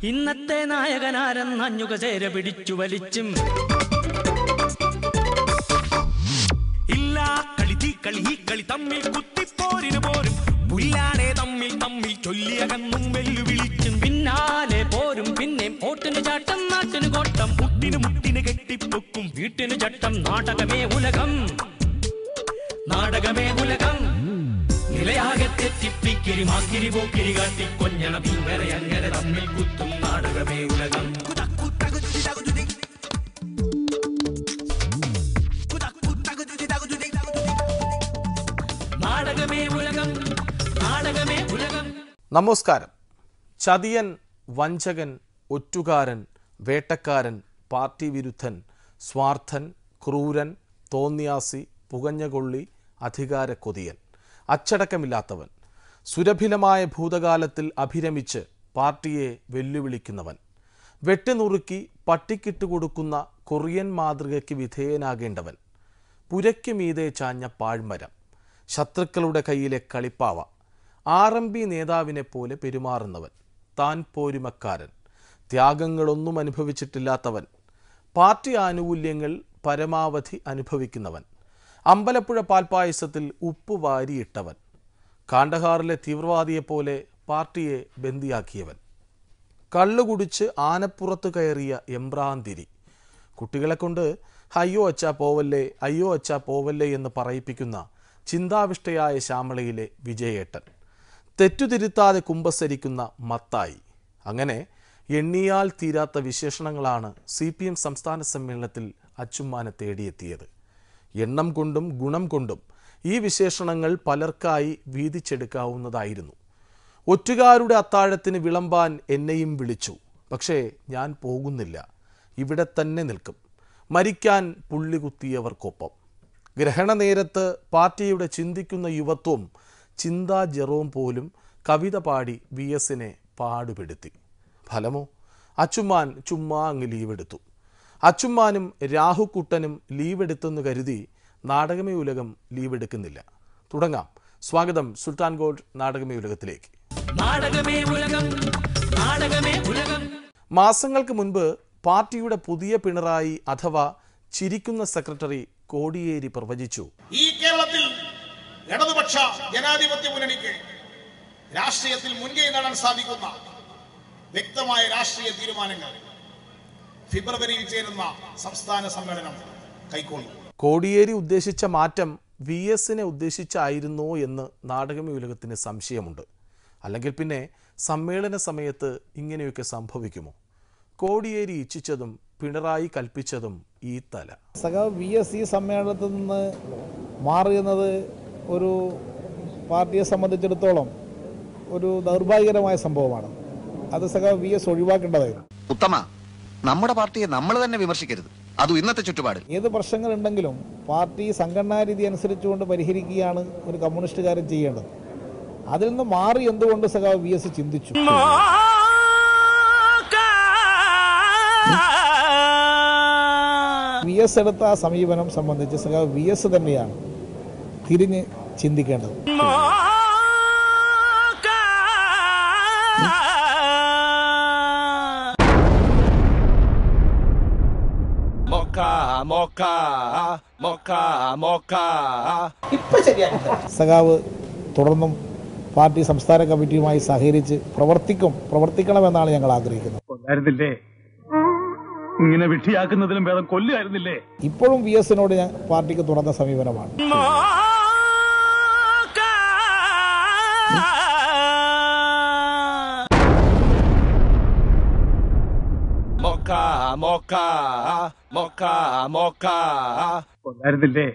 ഇന്നത്തെ നായകനാരെന്നഞ്ഞുക ചേര പിടിച്ചു വലിച്ചും ഇല്ല കളി തമ്മിൽ കുത്തിപ്പോരിന് പോരും പുല്ലാണേ തമ്മിൽ ചൊല്ലിയകന്നും വെല്ലുവിളിച്ചും പിന്നാലെ പോരും പിന്നെ ഓട്ടിന് ചാട്ടം നാട്ടിന് കോട്ടം മുട്ടിന് കെട്ടിപ്പൊക്കും വീട്ടിന് ചട്ടം നാടകമേ ഉലകം നിലയാകെ തെറ്റിപ്പിക്കിരി മാക്കിരി പോക്കിരി കാട്ടി കൊഞ്ഞണം ഇങ്ങനെ അങ്ങനെ തമ്മിൽ കുത്തും നാടകമേ ഉലകം നമസ്കാരം. ചതിയൻ, വഞ്ചകൻ, ഒറ്റുകാരൻ, വേട്ടക്കാരൻ, പാർട്ടി വിരുദ്ധൻ, സ്വാർത്ഥൻ, ക്രൂരൻ, തോന്നിയാസി, പുകഞ്ഞകൊള്ളി, അധികാരക്കൊതിയൻ, അച്ചടക്കമില്ലാത്തവൻ, സുരഭിലമായ ഭൂതകാലത്തിൽ അഭിരമിച്ച് പാർട്ടിയെ വെല്ലുവിളിക്കുന്നവൻ, വെട്ടിനുറുക്കി പട്ടിക്കിട്ടുകൊടുക്കുന്ന കൊറിയൻ മാതൃകയ്ക്ക് വിധേയനാകേണ്ടവൻ, പുരയ്ക്ക് മീതെ ചാഞ്ഞ പാഴ്മരം, ശത്രുക്കളുടെ കയ്യിലെ കളിപ്പാവ, RMB നേതാവിനെ പോലെ പെരുമാറുന്നവൻ, താൻ പോരുമക്കാരൻ, ത്യാഗങ്ങളൊന്നും അനുഭവിച്ചിട്ടില്ലാത്തവൻ, പാർട്ടി ആനുകൂല്യങ്ങൾ പരമാവധി അനുഭവിക്കുന്നവൻ, അമ്പലപ്പുഴ പാൽപ്പായസത്തിൽ ഉപ്പ് വാരിയിട്ടവൻ, കാണ്ഡഹാറിലെ തീവ്രവാദിയെപ്പോലെ പാർട്ടിയെ ബന്ദിയാക്കിയവൻ, കള്ളുകുടിച്ച് ആനപ്പുറത്ത് കയറിയ എംബ്രാന്തിരി, കുട്ടികളെ കൊണ്ട് അയ്യോ അച്ഛാ പോവല്ലേ എന്ന് പറയിപ്പിക്കുന്ന ചിന്താവിഷ്ടയായ ശ്യാമളയിലെ വിജയേട്ടൻ, തെറ്റുതിരുത്താതെ കുമ്പസരിക്കുന്ന മത്തായി, അങ്ങനെ എണ്ണിയാൽ തീരാത്ത വിശേഷണങ്ങളാണ് CPM സംസ്ഥാന സമ്മേളനത്തിൽ അച്ചുമ്മാനെ തേടിയെത്തിയത്. എണ്ണം കൊണ്ടും ഗുണം കൊണ്ടും ഈ വിശേഷണങ്ങൾ പലർക്കായി വീതിച്ചെടുക്കാവുന്നതായിരുന്നു. ഒറ്റുകാരുടെ അത്താഴത്തിന് വിളമ്പാൻ എന്നെയും വിളിച്ചു, പക്ഷേ ഞാൻ പോകുന്നില്ല, ഇവിടെ തന്നെ നിൽക്കും, മരിക്കാൻ പുള്ളികുത്തിയവർക്കൊപ്പം. ഗ്രഹണനേരത്ത് പാർട്ടിയുടെ ചിന്തിക്കുന്ന യുവത്വം ചിന്താ ജെറോം പോലും കവിത പാടി VSനെ പാടുപെടുത്തി. ഫലമോ? അച്ചുമ്മാൻ ചുമ്മാ അങ്ങ് ലീവെടുത്തു. അച്ചുമ്മാനും രാഹുക്കുട്ടനും ലീവെടുത്തെന്ന് കരുതി നാടകമേ ഉലകം ലീവെടുക്കുന്നില്ല. തുടങ്ങാം. സ്വാഗതം സുൽത്താൻ ഗോൾഡ് നാടകമേ ഉലകത്തിലേക്ക്. മാസങ്ങൾക്ക് മുൻപ് പാർട്ടിയുടെ പുതിയ പിണറായി അഥവാ ചിരിക്കുന്ന സെക്രട്ടറി കോടിയേരി പ്രവചിച്ചു, ഈ കേരളത്തിൽ ഇടതുപക്ഷ ജനാധിപത്യ മുന്നണിക്ക് രാഷ്ട്രീയത്തിൽ മുൻകൈ നേടാൻ സാധിക്കുന്ന വ്യക്തമായ രാഷ്ട്രീയ തീരുമാനങ്ങൾ ഫെബ്രുവരിയിൽ ചേരുന്ന സംസ്ഥാന സമ്മേളനം കൈക്കൊള്ളും. കോടിയേരി ഉദ്ദേശിച്ച മാറ്റം VSനെ ഉദ്ദേശിച്ചായിരുന്നോ എന്ന് നാടകമേ ഉലകത്തിന് സംശയമുണ്ട്. അല്ലെങ്കിൽ പിന്നെ സമ്മേളന സമയത്ത് ഇങ്ങനെയൊക്കെ സംഭവിക്കുമോ? കോടിയേരി ഇച്ഛിച്ചതും പിണറായി കൽപ്പിച്ചതും ഈ തല. സഖാവ് VS ഈ സമ്മേളനത്തിൽ നിന്ന് മാറിയുന്നത് ഒരു പാർട്ടിയെ സംബന്ധിച്ചിടത്തോളം ഒരു ദൗർഭാഗ്യകരമായ സംഭവമാണ്. അത് സഖാവ് VS ഒഴിവാക്കേണ്ടതായിരുന്നു. ഉത്തമ, നമ്മുടെ പാർട്ടിയെ നമ്മൾ തന്നെ വിമർശിക്കരുത്, അതും ഇന്നത്തെ ചുറ്റുപാടിൽ. ഏത് പ്രശ്നങ്ങളുണ്ടെങ്കിലും പാർട്ടി സംഘടനാ രീതി അനുസരിച്ചുകൊണ്ട് പരിഹരിക്കുകയാണ് ഒരു കമ്മ്യൂണിസ്റ്റുകാരൻ ചെയ്യേണ്ടത്. അതിൽ നിന്ന് മാറി എന്തുകൊണ്ട് സഖാവ് VS ചിന്തിച്ചു? VS എടുത്ത ആ സമീപനം സംബന്ധിച്ച് സഖാവ് VS തന്നെയാണ് തിരിഞ്ഞ് ചിന്തിക്കേണ്ടത്. സഖാവ് തുടർന്നും പാർട്ടി സംസ്ഥാന കമ്മിറ്റിയുമായി സഹകരിച്ച് പ്രവർത്തിക്കണമെന്നാണ് ഞങ്ങൾ ആഗ്രഹിക്കുന്നത്. ഇങ്ങനെ വിട്ടിയാക്കുന്നതിലും ഭേദം കൊല്ലുമായിരുന്നില്ലേ? ഇപ്പോഴും VSനോട് ഞാൻ പാർട്ടിക്ക് തുറന്ന സമീപനമാണ്. കൊല്ലായിരുന്നില്ലേ?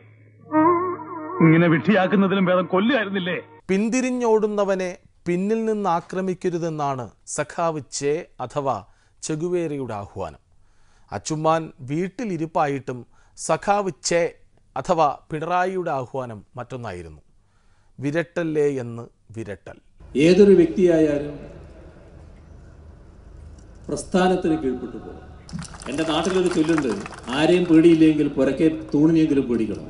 ഇങ്ങനെ വിട്ടിയാക്കുന്നതിലും ഭേദം കൊല്ലുമായിരുന്നില്ലേ? പിന്തിരിഞ്ഞോടുന്നവനെ പിന്നിൽ നിന്ന് ആക്രമിക്കരുതെന്നാണ് സഖാവ് ചെ അഥവാ ചെഗുവേരയുടെ ആഹ്വാനം. അച്ചുമ്മാൻ വീട്ടിലിരിപ്പായിട്ടും സഖാവ് ചെ അഥവാ പിണറായിയുടെ ആഹ്വാനം മറ്റൊന്നായിരുന്നു. വിരട്ടല്ലേ എന്ന് വിരട്ടൽ. ഏതൊരു വ്യക്തിയായാലും പ്രസ്ഥാനത്തിന് കീഴ്പ്പെട്ടു പോകും. എൻ്റെ നാട്ടിലൊരു ചൊല്ലുണ്ട്, ആരെയും പേടിയില്ലെങ്കിൽ പുറക്കെ തൂണിനെങ്കിലും പേടിക്കണം.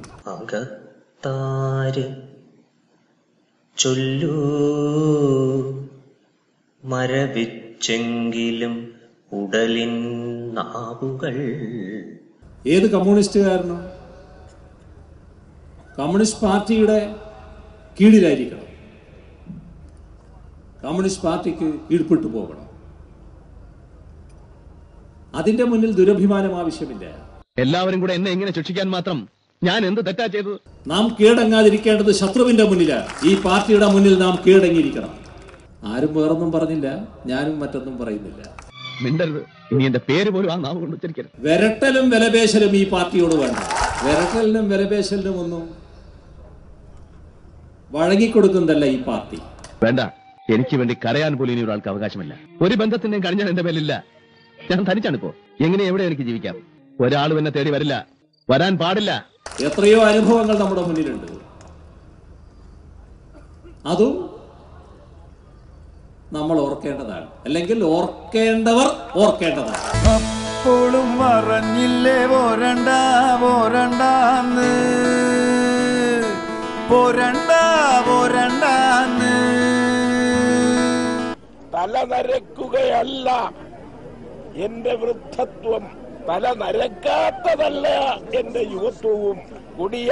ചൊല്ലൂ മരവിച്ച തുടിച്ചെങ്കിലും ഉടലിൻ നാവുകൾ. ഏത് കമ്മ്യൂണിസ്റ്റുകാരനോ കമ്മ്യൂണിസ്റ്റ് പാർട്ടിയുടെ കീഴിലായിരിക്കണം, കമ്മ്യൂണിസ്റ്റ് പാർട്ടിക്ക് കീഴ്പ്പെട്ടു പോകണം. അതിന്റെ മുന്നിൽ ദുരഭിമാനം ആവശ്യമില്ല. എല്ലാവരും കൂടെ എന്നെ എങ്ങനെ ശിക്ഷിക്കാൻ മാത്രം ഞാൻ എന്ത് തെറ്റാ ചെയ്തത്? നാം കീഴടങ്ങാതിരിക്കേണ്ടത് ശത്രുവിന്റെ മുന്നിലാണ്. ഈ പാർട്ടിയുടെ മുന്നിൽ നാം കീഴടങ്ങിയിരിക്കണം. ആരും വേറൊന്നും പറഞ്ഞില്ല, ഞാനും മറ്റൊന്നും പറയുന്നില്ല. മിണ്ടരുത്, ഇനി എന്റെ പേര് പോലും ആ നാവ് കൊണ്ട് ഉച്ചരിക്കരുത്. വിരട്ടലും വിലപേശലും ഈ പാർട്ടിയോട് വേണ്ട. വിരട്ടലിനും വിലപേശലിനും ഒന്നും വഴങ്ങിക്കൊടുക്കുന്നതല്ല ഈ പാർട്ടി. വേണ്ട, എനിക്ക് വേണ്ടി കരയാൻ പോലും ഇനി ഒരാൾക്ക് അവകാശമില്ല. ഒരു ബന്ധത്തിന്റെയും കഴിഞ്ഞാൽ എന്റെ മേലില്ല. ഞാൻ തനിച്ചാണിപ്പോ. എങ്ങനെ എവിടെ എനിക്ക് ജീവിക്കാം? ഒരാളും എന്നെ തേടി വരില്ല, വരാൻ പാടില്ല. എത്രയോ അനുഭവങ്ങൾ നമ്മുടെ മുന്നിലുണ്ട്. അതും നമ്മൾ ഓർക്കേണ്ടതാണ്, അല്ലെങ്കിൽ ഓർക്കേണ്ടവർ ഓർക്കേണ്ടതാണ്. അപ്പോഴും പറഞ്ഞില്ലേ പോരണ്ട പോരണ്ടാന്ന്, പോരണ്ട പോരണ്ടാന്ന്. തല നരക്കുകയല്ല എന്റെ വൃദ്ധത്വം, തല നരക്കാത്തതല്ല എന്റെ യുവത്വവും. കൊടിയ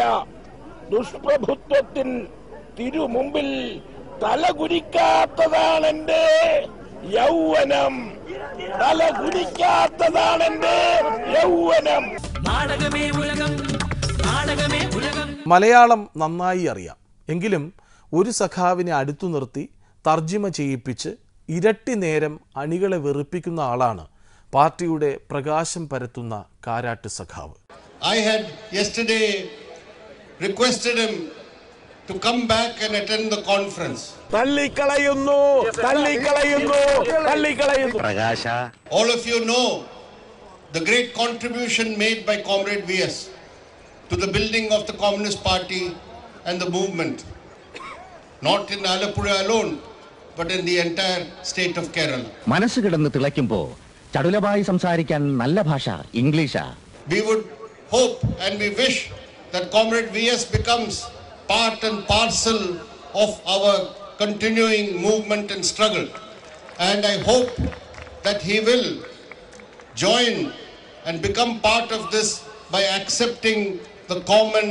ദുഷ്പ്രഭുത്വത്തിൻ തിരുമുമ്പിൽ തല കുനിക്കാത്തതാണ് എന്റെ യൗവനം, തല കുനിക്കാത്തതാണ് എന്റെ യൗവനം. മലയാളം നന്നായി അറിയാം, എങ്കിലും ഒരു സഖാവിനെ അടുത്തു നിർത്തി തർജിമ ചെയ്യിപ്പിച്ച് ഇരട്ടി നേരം അണികളെ വെറുപ്പിക്കുന്ന ആളാണ് പാർട്ടിയുടെ പ്രകാശം പരത്തുന്ന കാരാട്ട് സഖാവ്. I had yesterday requested him to come back and attend the conference. തള്ളിക്കളയുന്നു തള്ളിക്കളയുന്നു തള്ളിക്കളയുന്നു. പ്രകാശ, all of you know the great contribution made by Comrade VS to the building of the Communist Party and the movement, not in Alappuzha alone but in the entire state of Kerala. മനസ്സ് കിടന്ന് തിളയ്ക്കുമ്പോ ചടുലമായി സംസാരിക്കാൻ നല്ല ഭാഷ ഇംഗ്ലീഷാ. We would hope and we wish that Comrade VS becomes part and parcel of our continuing movement and struggle, and I hope that he will join and become part of this by accepting the common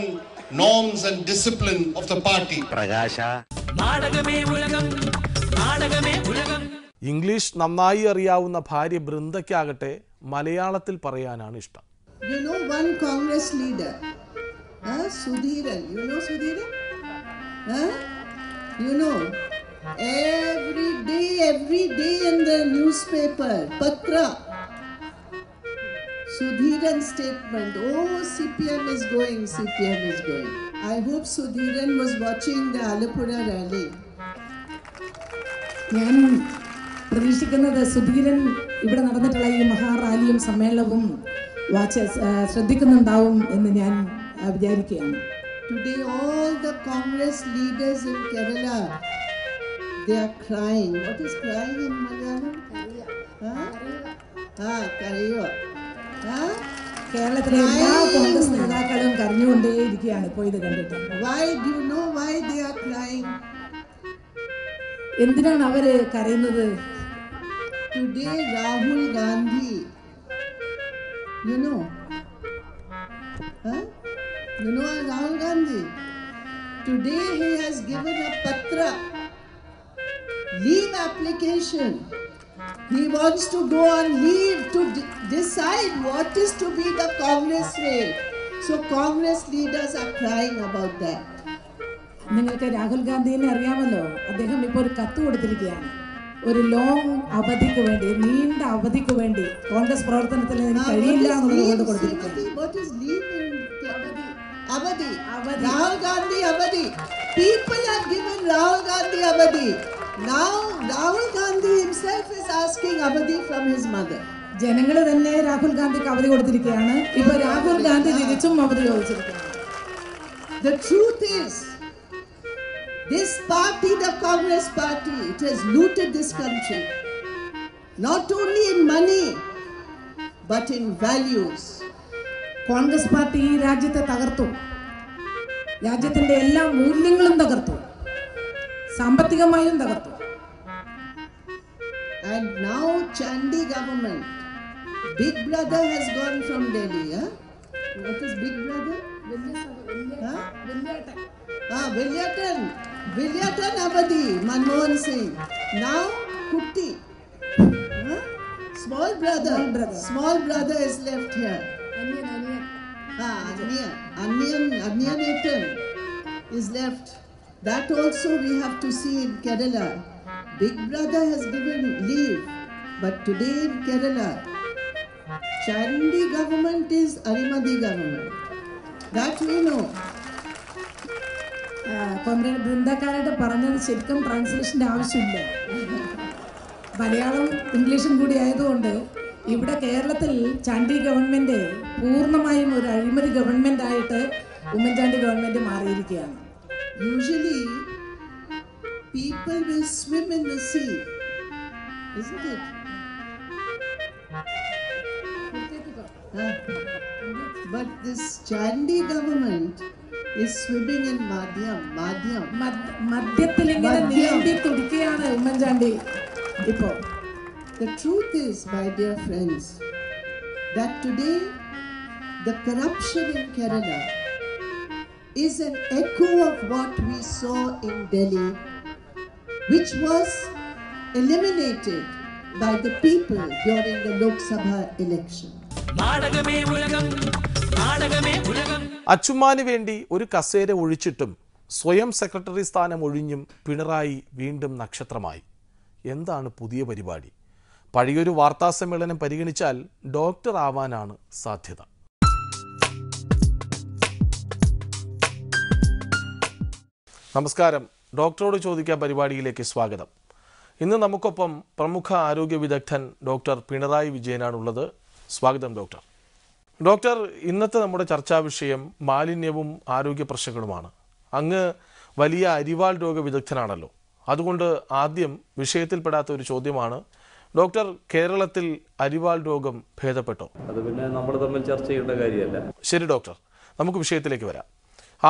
norms and discipline of the party. പ്രകാശ, English നന്നായി അറിയാവുന്ന ഭാര്യ ബൃന്ദയ്ക്കാകട്ടെ മലയാളത്തിൽ പറയാനാണ് ഇഷ്ടം. You know one Congress leader, Sudhiran. You know Sudhiran? You know, every day in the newspaper, Patra, Sudhiran statement. Oh, CPM is going, CPM is going. I hope Sudhiran was watching the Alappuzha rally. ഞാൻ പ്രതീക്ഷിക്കുന്നത് സുധീരൻ ഇവിടെ നടന്നിട്ടുള്ള ഈ മഹാറാലിയും സമ്മേളനവും ശ്രദ്ധിക്കുന്നുണ്ടാവും എന്ന് ഞാൻ വിചാരിക്കുകയാണ്. Today all the Congress leaders in Kerala, they are crying. What is crying in Malayalam? Kariyo. കേരളത്തിലെ എല്ലാ കോൺഗ്രസ് നേതാക്കളും കരഞ്ഞുകൊണ്ടേയിരിക്കുകയാണ് ഇപ്പോൾ ഇത് കണ്ടിട്ട്. Why do you know why they are crying? എന്തിനാണ് അവര് കരയുന്നത്? Today Rahul Gandhi, you know Rahul Gandhi, today he has given a patra, leave application. He wants to go on leave to decide what is to be the Congress way. So Congress leaders are crying about that. നിങ്ങൾക്ക് രാഹുൽ ഗാന്ധിനെ അറിയാമല്ലോ. അദ്ദേഹം ഇപ്പോൾ ഒരു കത്ത് കൊടുത്തിരിക്കുകയാണ്. ഒരു long അവധിക്ക് വേണ്ടി, നീണ്ട അവധിക്ക് വേണ്ടി കോൺഗ്രസ് പ്രവർത്തനത്തിൽ കഴിയില്ല എന്നുള്ളത് കൊടുത്തിരിക്കുകയാണ്. Rahul Gandhi avadi. People have given Rahul Gandhi avadi. Now Rahul Gandhi himself is asking avadi from his mother. ജനങ്ങൾ തന്നെ രാഹുൽ ഗാന്ധിക്ക് അവധി കൊടുത്തിരിക്കുകയാണ്. ഇപ്പോൾ രാഹുൽ ഗാന്ധി തിരിച്ചും അവധി ചോദിച്ചിരിക്കുകയാണ്. The truth is, this party, the Congress party, it has looted this country. Not only in money, but in values. Congress party ഈ രാജ്യത്തെ തകർത്തു. രാജ്യത്തിന്റെ എല്ലാ മൂല്യങ്ങളും തകർത്തു, സാമ്പത്തികമായും തകർത്തു. And now Chandi government, Big Brother has gone from Delhi. Huh? What is Big Brother? Vilayatan Avadi, Manmohan Singh. Now Kutti. Small brother is left here. Anyanathan is left. That also we have to see in Kerala. Big Brother has given leave, but today in Kerala, Chandi government is Arimadi government. That we know. Comrade ബൃന്ദക്കാരായിട്ട് പറഞ്ഞത് ശരിക്കും ട്രാൻസ്ലേഷൻ്റെ ആവശ്യമില്ല. മലയാളം ഇംഗ്ലീഷും കൂടി ആയതുകൊണ്ട് ഇവിടെ കേരളത്തിൽ Chandy government പൂർണ്ണമായും ഒരു അഴിമതി ഗവൺമെൻറ് ആയിട്ട് ഉമ്മൻചാണ്ടി ഗവൺമെൻറ് മാറിയിരിക്കുകയാണ്. Usually, people will swim in the sea, isn't it? But this Chandi government is swimming in Madhyam. മദ്യത്തിൽ ഇങ്ങനെ നീന്തി തുടിക്കുകയാണ് ഉമ്മൻചാണ്ടി ഇപ്പോൾ. The truth is, my dear friends, that today the corruption in Kerala is an echo of what we saw in Delhi, which was eliminated by the people during the Lok Sabha election. അച്ചുമാന് വേണ്ടി ഒരു കസേര ഒഴിച്ചിട്ടും സ്വയം secretary സ്ഥാനം ഒഴിഞ്ഞും പിണറായി വീണ്ടും നക്ഷത്രമായി. എന്താണ് പുതിയ പരിപാടി? പഴയൊരു വാർത്താസമ്മേളനം പരിഗണിച്ചാൽ ഡോക്ടർ ആവാനാണ് സാധ്യത. നമസ്കാരം. ഡോക്ടറോട് ചോദിക്കാൻ പരിപാടിയിലേക്ക് സ്വാഗതം. ഇന്ന് നമുക്കൊപ്പം പ്രമുഖ ആരോഗ്യ വിദഗ്ധൻ ഡോക്ടർ പിണറായി വിജയനാണുള്ളത്. സ്വാഗതം ഡോക്ടർ. ഡോക്ടർ, ഇന്നത്തെ നമ്മുടെ ചർച്ചാ വിഷയം മാലിന്യവും ആരോഗ്യ പ്രശ്നങ്ങളുമാണ്. അങ്ങ് വലിയ അരിവാൾ രോഗ വിദഗ്ധനാണല്ലോ. അതുകൊണ്ട് ആദ്യം വിഷയത്തിൽപ്പെടാത്ത ഒരു ചോദ്യമാണ്. ഡോക്ടർ, കേരളത്തിൽ അരിവാൾ രോഗം ഭേദപ്പെട്ടോ? അത് പിന്നെ നമ്മൾ തമ്മിൽ ചർച്ച ചെയ്യേണ്ട കാര്യമല്ല. ശരി ഡോക്ടർ, നമുക്ക് വിഷയത്തിലേക്ക് വരാം.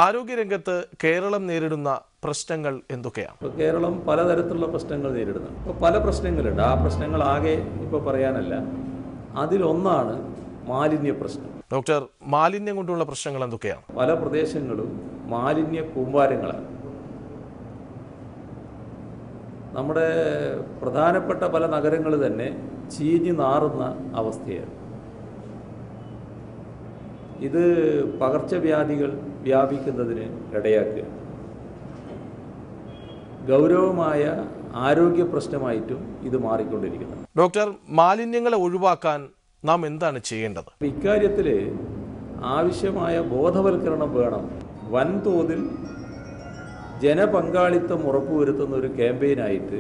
ആരോഗ്യരംഗത്ത് കേരളം നേരിടുന്ന പ്രശ്നങ്ങൾ എന്തൊക്കെയാണ്? കേരളം പലതരത്തിലുള്ള പ്രശ്നങ്ങൾ നേരിടുന്നുണ്ട്. ഇപ്പോൾ പല പ്രശ്നങ്ങളുണ്ട്. ആ പ്രശ്നങ്ങൾ ആകെ ഇപ്പോൾ പറയാനല്ല. അതിലൊന്നാണ് മാലിന്യ പ്രശ്നം. ഡോക്ടർ, മാലിന്യം കൊണ്ടുള്ള പ്രശ്നങ്ങൾ എന്തൊക്കെയാണ്? പല പ്രദേശങ്ങളും മാലിന്യ കൂമ്പാരങ്ങളാണ്. നമ്മുടെ പ്രധാനപ്പെട്ട പല നഗരങ്ങൾ തന്നെ ചീഞ്ഞു നാറുന്ന അവസ്ഥയാണ്. ഇത് പകർച്ചവ്യാധികൾ വ്യാപിക്കുന്നതിന് ഇടയാക്കുക. ഗൗരവമായ ആരോഗ്യ പ്രശ്നമായിട്ടും ഇത് മാറിക്കൊണ്ടിരിക്കുന്നു. ഡോക്ടർ, മാലിന്യങ്ങളെ ഒഴിവാക്കാൻ നാം എന്താണ് ചെയ്യേണ്ടത്? ഇക്കാര്യത്തിൽ ആവശ്യമായ ബോധവൽക്കരണം വേണം. വൻതോതിൽ ജനപങ്കാളിത്തം ഉറപ്പുവരുത്തുന്ന ഒരു ക്യാമ്പയിനായിട്ട്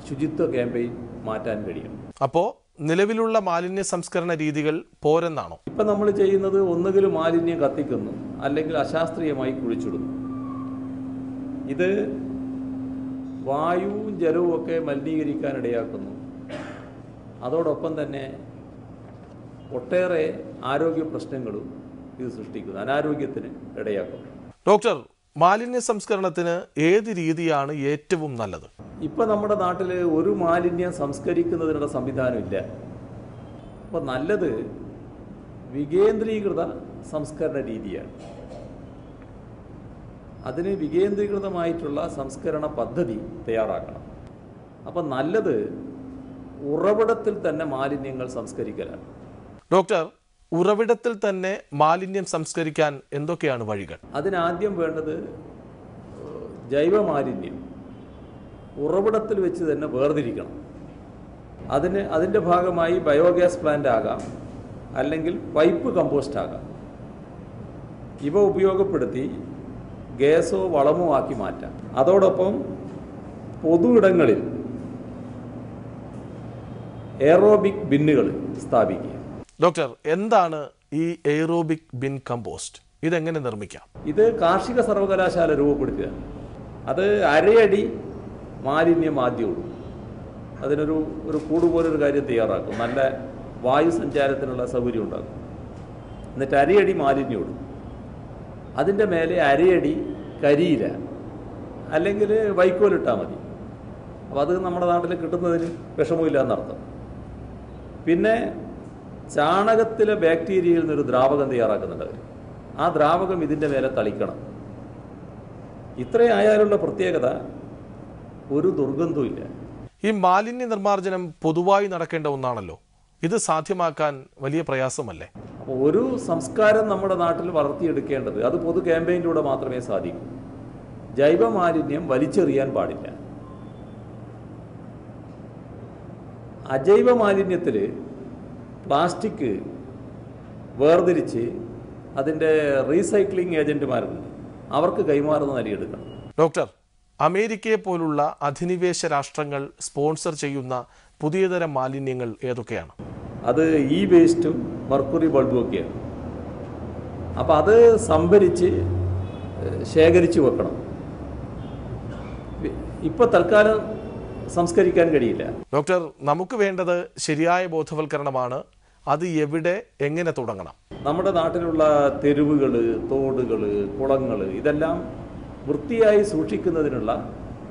ശുചിത്വ ക്യാമ്പയിൻ മാറ്റാൻ കഴിയും. അപ്പോൾ നിലവിലുള്ള മാലിന്യ സംസ്കരണ രീതികൾ പോരെന്നാണോ? ഇപ്പം നമ്മൾ ചെയ്യുന്നത് ഒന്നുകിൽ മാലിന്യം കത്തിക്കുന്നു, അല്ലെങ്കിൽ അശാസ്ത്രീയമായി കുഴിച്ചിടുന്നു. ഇത് വായുവും ജലവും ഒക്കെ മലിനീകരിക്കാൻ ഇടയാക്കുന്നു. അതോടൊപ്പം തന്നെ ഒട്ടേറെ ആരോഗ്യ പ്രശ്നങ്ങളും ഇത് സൃഷ്ടിക്കുന്നു, അനാരോഗ്യത്തിന് ഇടയാക്കുന്നു. ഡോക്ടർ, മാലിന്യ സംസ്കരണത്തിന് ഏത് രീതിയാണ് ഏറ്റവും നല്ലത്? ഇപ്പം നമ്മുടെ നാട്ടിൽ ഒരു മാലിന്യം സംസ്കരിക്കുന്നതിനുള്ള സംവിധാനമില്ല. അപ്പോൾ നല്ലത് വികേന്ദ്രീകൃത സംസ്കരണ രീതിയാണ്. അതിന് വികേന്ദ്രീകൃതമായിട്ടുള്ള സംസ്കരണ പദ്ധതി തയ്യാറാക്കണം. അപ്പം നല്ലത് ഉറവിടത്തിൽ തന്നെ മാലിന്യങ്ങൾ സംസ്കരിക്കലാണ്. ഡോക്ടർ, ഉറവിടത്തിൽ തന്നെ മാലിന്യം സംസ്കരിക്കാൻ എന്തൊക്കെയാണ് വഴികൾ? അതിനാദ്യം വേണ്ടത് ജൈവമാലിന്യം ഉറവിടത്തിൽ വെച്ച് തന്നെ വേർതിരിക്കണം. അതിൻ്റെ ഭാഗമായി ബയോഗ്യാസ് പ്ലാന്റ് ആകാം, അല്ലെങ്കിൽ പൈപ്പ് കമ്പോസ്റ്റ് ആകാം. ഇവ ഉപയോഗപ്പെടുത്തി ഗ്യാസോ വളമോ ആക്കി മാറ്റാം. അതോടൊപ്പം പൊതു ഇടങ്ങളിൽ എയറോബിക് ബിന്നുകൾ സ്ഥാപിക്കുക. ഡോക്ടർ, എന്താണ് ഈ എയറോബിക് ബിൻ കമ്പോസ്റ്റ്? ഇതെങ്ങനെ നിർമ്മിക്കാം? ഇത് കാർഷിക സർവകലാശാല രൂപപ്പെടുത്തുക. അത് അരയടി മാലിന്യം ആദ്യമുള്ളൂ. അതിനൊരു കൂടുപോലൊരു കാര്യം തയ്യാറാക്കും. നല്ല വായു സഞ്ചാരത്തിനുള്ള സൗകര്യം ഉണ്ടാക്കും. എന്നിട്ട് അരയടി മാലിന്യമുള്ളൂ. അതിൻ്റെ മേലെ അരയടി കരിയില അല്ലെങ്കിൽ വൈക്കോലിട്ടാൽ മതി. അപ്പോൾ അത് നമ്മുടെ നാട്ടിൽ കിട്ടുന്നതിന് വിഷമമില്ല എന്നർത്ഥം. പിന്നെ ചാണകത്തിലെ ബാക്ടീരിയയിൽ നിന്നൊരു ദ്രാവകം തയ്യാറാക്കുന്നുണ്ട് അവർ. ആ ദ്രാവകം ഇതിൻ്റെ മേലെ തളിക്കണം. ഇത്രയായാലുള്ള പ്രത്യേകത ഒരു ദുർഗന്ധവും ഇല്ല. ഈ മാലിന്യ നിർമ്മാർജ്ജനം പൊതുവായി നടക്കേണ്ട ഒന്നാണല്ലോ. ഇത് സാധ്യമാക്കാൻ വലിയ പ്രയാസമല്ലേ? അപ്പോൾ ഒരു സംസ്കാരം നമ്മുടെ നാട്ടിൽ വളർത്തിയെടുക്കേണ്ടത് അത് പൊതു ക്യാമ്പയിനിലൂടെ മാത്രമേ സാധിക്കൂ. ജൈവ മാലിന്യം വലിച്ചെറിയാൻ പാടില്ല. അജൈവ മാലിന്യത്തിൽ പ്ലാസ്റ്റിക് വേർതിരിച്ച് അതിൻ്റെ റീസൈക്ലിംഗ് ഏജന്റുമാരുണ്ട്, അവർക്ക് കൈമാറുന്ന നിലയെടുക്കണം. ഡോക്ടർ, അമേരിക്കയെ പോലുള്ള അധിനിവേശ രാഷ്ട്രങ്ങൾ സ്പോൺസർ ചെയ്യുന്ന പുതിയതരം മാലിന്യങ്ങൾ ഏതൊക്കെയാണ്? അത് ഈ വേസ്റ്റും മർക്കുറി ബൾബും ഒക്കെയാണ്. അപ്പം അത് സംഭരിച്ച് ശേഖരിച്ച് വെക്കണം. ഇപ്പൊ തൽക്കാലം സംസ്കരിക്കാൻ കഴിയില്ല. ഡോക്ടർ, നമുക്ക് വേണ്ടത് ശരിയായ ബോധവൽക്കരണമാണ്. അത് എവിടെ, എങ്ങനെ തുടങ്ങണം? നമ്മുടെ നാട്ടിലുള്ള തെരുവുകൾ, തോടുകൾ, കുളങ്ങൾ ഇതെല്ലാം വൃത്തിയായി സൂക്ഷിക്കുന്നതിനുള്ള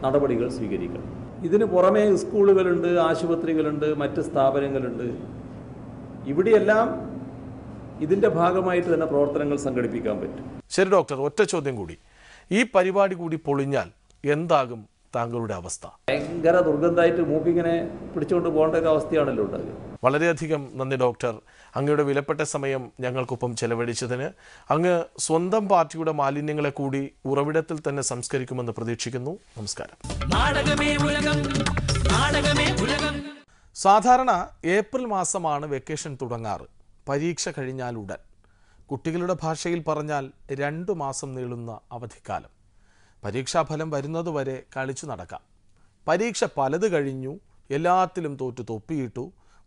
നടപടികൾ സ്വീകരിക്കണം. ഇതിന് പുറമേ സ്കൂളുകളുണ്ട്, ആശുപത്രികളുണ്ട്, മറ്റ് സ്ഥാപനങ്ങളുണ്ട്. ഇവിടെയെല്ലാം ഇതിൻ്റെ ഭാഗമായിട്ട് തന്നെ പ്രവർത്തനങ്ങൾ സംഘടിപ്പിക്കാൻ പറ്റും. ശരി ഡോക്ടർ, ഒറ്റ ചോദ്യം കൂടി. ഈ പരിപാടി കൂടി പൊളിഞ്ഞാൽ എന്താകും താങ്കളുടെ അവസ്ഥ? ഭയങ്കര ദുർഗന്ധമായിട്ട് മൂക്കിങ്ങനെ പിടിച്ചുകൊണ്ട് പോകേണ്ട ഒരു അവസ്ഥയാണല്ലോ ഉണ്ടാകുക. വളരെയധികം നന്ദി ഡോക്ടർ, അങ്ങയുടെ വിലപ്പെട്ട സമയം ഞങ്ങൾക്കൊപ്പം ചെലവഴിച്ചതിന്. അങ്ങ് സ്വന്തം പാർട്ടിയുടെ മാലിന്യങ്ങളെ കൂടി ഉറവിടത്തിൽ തന്നെ സംസ്കരിക്കുമെന്ന് പ്രതീക്ഷിക്കുന്നു. നമസ്കാരം. സാധാരണ ഏപ്രിൽ മാസമാണ് വെക്കേഷൻ തുടങ്ങാറ്. പരീക്ഷ കഴിഞ്ഞാൽ ഉടൻ. കുട്ടികളുടെ ഭാഷയിൽ പറഞ്ഞാൽ 2 മാസം നീളുന്ന അവധിക്കാലം. പരീക്ഷാഫലം വരുന്നതുവരെ കളിച്ചു നടക്കാം. പരീക്ഷ പലത് കഴിഞ്ഞു, എല്ലാത്തിലും തോറ്റു തൊപ്പിയിട്ടു.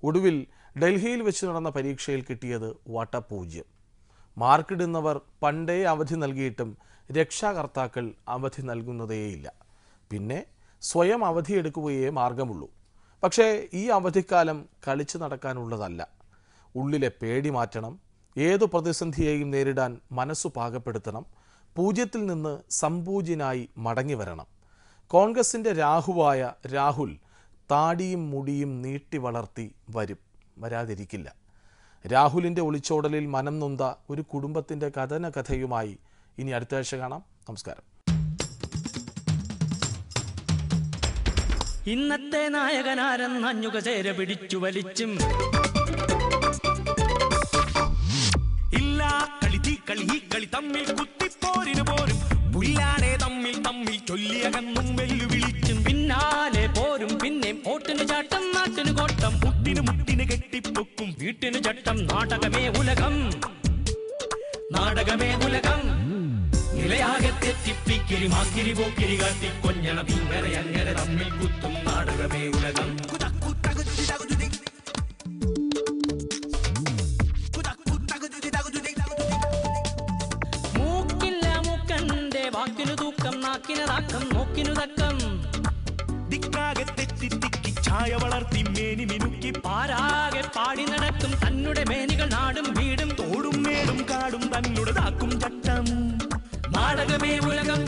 ഒടുവിൽ ഡൽഹിയിൽ വെച്ച് നടന്ന പരീക്ഷയിൽ കിട്ടിയത് വട്ടപൂജ്യം. മാർക്കിടുന്നവർ പണ്ടേ അവധി നൽകിയിട്ടും രക്ഷാകർത്താക്കൾ അവധി നൽകുന്നതേയില്ല. പിന്നെ സ്വയം അവധിയെടുക്കുകയേ മാർഗമുള്ളൂ. പക്ഷേ ഈ അവധിക്കാലം കളിച്ചു നടക്കാനുള്ളതല്ല. ഉള്ളിലെ പേടി മാറ്റണം. ഏതു പ്രതിസന്ധിയെയും നേരിടാൻ മനസ്സു പാകപ്പെടുത്തണം. പൂജ്യത്തിൽ നിന്ന് സംപൂജ്യനായി മടങ്ങി വരണം. കോൺഗ്രസിൻ്റെ രാഹുവായ രാഹുൽ താടിയും മുടിയും നീട്ടി വളർത്തി വരാതിരിക്കില്ല. രാഹുലിൻ്റെ ഒളിച്ചോടലിൽ മനം നൊന്ത ഒരു കുടുംബത്തിൻ്റെ കഥയുമായി ഇനി അടുത്ത ആഴ്ച കാണാം. നമസ്കാരം. ഇന്നത്തെ നായകനാരെന്നഞ്ഞുക ചേര പിടിച്ചു വലിച്ചും ഇല്ല കളി തമ്മിൽ കുത്തിപ്പോരിന് പോരും പുല്ലാണെ തമ്മിൽ ചൊല്ലിയകന്നും വെല്ലുവിളിച്ചും പിന്നാലെ പോരും പിന്നെ ഓട്ടിന് ചാട്ടം നാട്ടിന് കോട്ടം മുട്ടിന് കെട്ടിപ്പൊക്കും വീട്ടിന് ചട്ടം നാടകമേ ഉലകം നിലയാകെ തെറ്റിപ്പിക്കിരി മാക്കിരി പോക്കിരി കാട്ടി കൊഞ്ഞണ ഭീമരെ അങ്ങനെ തമ്മിൽ കുത്തും നാടകമേ ഉലകം. വാക്കിനു തൂക്കം നാക്കിനതാക്കം നോക്കിനു തക്കം ദിക്കാകെ തെറ്റി ഛായ വളർത്തി മേനി മിനുക്കി പാരാകെ പാടി നടക്കും തന്നുടെ മേനികൾ നാടും വീടും തോടും മേടും കാടും തന്നുടേതാക്കും ചട്ടം നാടകമേ ഉലകം.